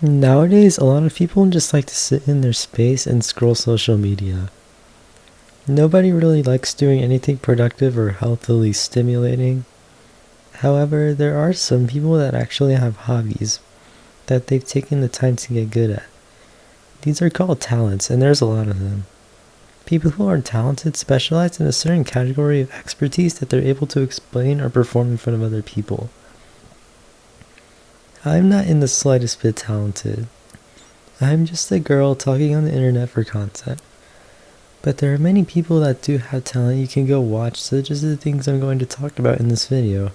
Nowadays, a lot of people just like to sit in their space and scroll social media. Nobody really likes doing anything productive or healthily stimulating. However, there are some people that actually have hobbies that they've taken the time to get good at. These are called talents, and there's a lot of them. People who are talented specialize in a certain category of expertise that they're able to explain or perform in front of other people. I'm not in the slightest bit talented. I'm just a girl talking on the internet for content. But there are many people that do have talent you can go watch, such as the things I'm going to talk about in this video.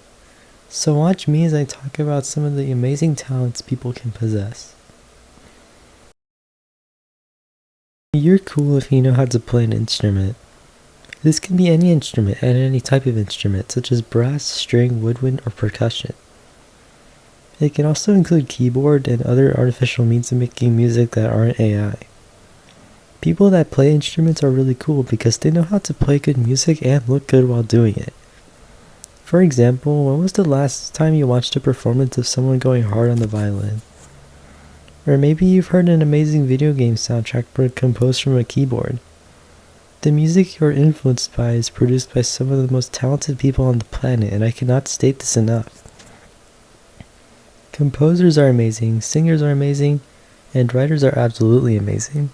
So watch me as I talk about some of the amazing talents people can possess. You're cool if you know how to play an instrument. This can be any instrument and any type of instrument, such as brass, string, woodwind, or percussion. It can also include keyboard and other artificial means of making music that aren't AI. People that play instruments are really cool because they know how to play good music and look good while doing it. For example, when was the last time you watched a performance of someone going hard on the violin? Or maybe you've heard an amazing video game soundtrack composed from a keyboard. The music you're influenced by is produced by some of the most talented people on the planet, and I cannot state this enough. Composers are amazing, singers are amazing, and writers are absolutely amazing.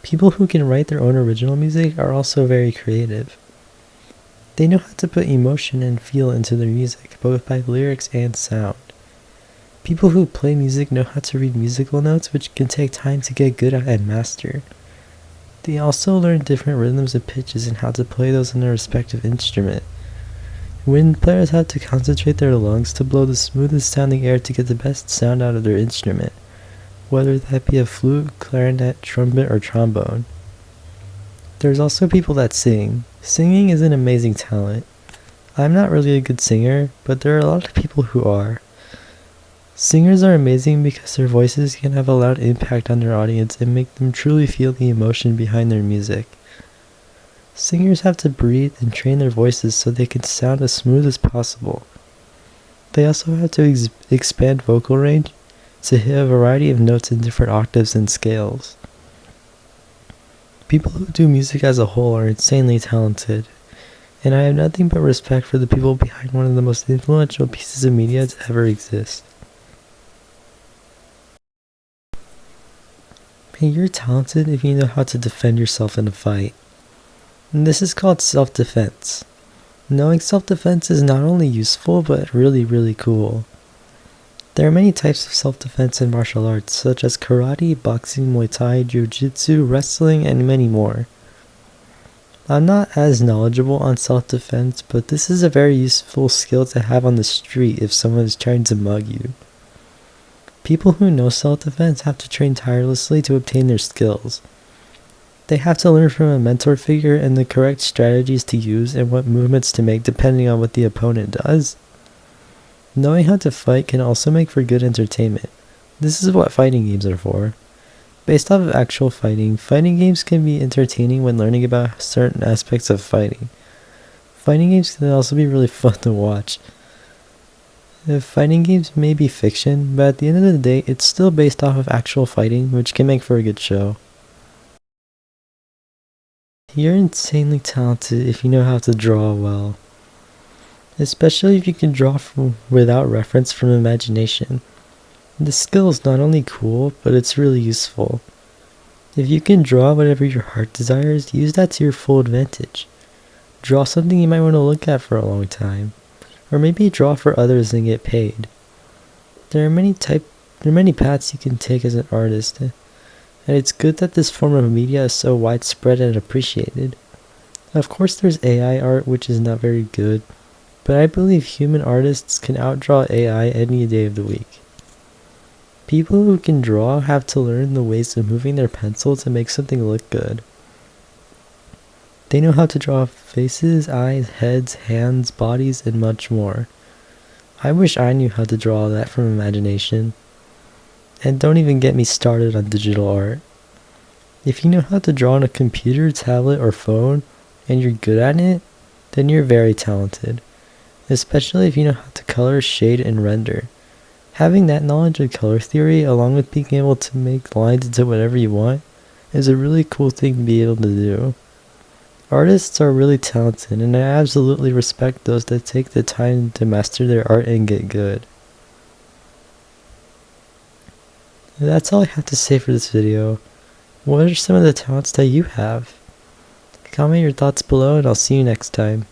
People who can write their own original music are also very creative. They know how to put emotion and feel into their music, both by lyrics and sound. People who play music know how to read musical notes, which can take time to get good at and master. They also learn different rhythms and pitches and how to play those in their respective instrument. Wind players have to concentrate their lungs to blow the smoothest sounding air to get the best sound out of their instrument, whether that be a flute, clarinet, trumpet, or trombone. There's also people that sing. Singing is an amazing talent. I'm not really a good singer, but there are a lot of people who are. Singers are amazing because their voices can have a loud impact on their audience and make them truly feel the emotion behind their music. Singers have to breathe and train their voices so they can sound as smooth as possible. They also have to expand vocal range to hit a variety of notes in different octaves and scales. People who do music as a whole are insanely talented, and I have nothing but respect for the people behind one of the most influential pieces of media to ever exist. Hey, you're talented if you know how to defend yourself in a fight. And this is called self-defense. Knowing self-defense is not only useful, but really cool. There are many types of self-defense in martial arts, such as karate, boxing, Muay Thai, jiu-jitsu, wrestling, and many more. I'm not as knowledgeable on self-defense, but this is a very useful skill to have on the street if someone is trying to mug you. People who know self-defense have to train tirelessly to obtain their skills. They have to learn from a mentor figure and the correct strategies to use and what movements to make depending on what the opponent does. Knowing how to fight can also make for good entertainment. This is what fighting games are for. Based off of actual fighting, fighting games can be entertaining when learning about certain aspects of fighting. Fighting games can also be really fun to watch. Fighting games may be fiction, but at the end of the day, it's still based off of actual fighting, which can make for a good show. You're insanely talented if you know how to draw well. Especially if you can draw without reference from imagination. This skill is not only cool, but it's really useful. If you can draw whatever your heart desires, use that to your full advantage. Draw something you might want to look at for a long time. Or maybe draw for others and get paid. There are many paths you can take as an artist, and it's good that this form of media is so widespread and appreciated. Of course there's AI art, which is not very good, but I believe human artists can outdraw AI any day of the week. People who can draw have to learn the ways of moving their pencil to make something look good. They know how to draw faces, eyes, heads, hands, bodies, and much more. I wish I knew how to draw all that from imagination. And don't even get me started on digital art. If you know how to draw on a computer, tablet, or phone, and you're good at it, then you're very talented. Especially if you know how to color, shade, and render. Having that knowledge of color theory, along with being able to make lines into whatever you want, is a really cool thing to be able to do. Artists are really talented, and I absolutely respect those that take the time to master their art and get good. That's all I have to say for this video. What are some of the talents that you have? Comment your thoughts below, and I'll see you next time.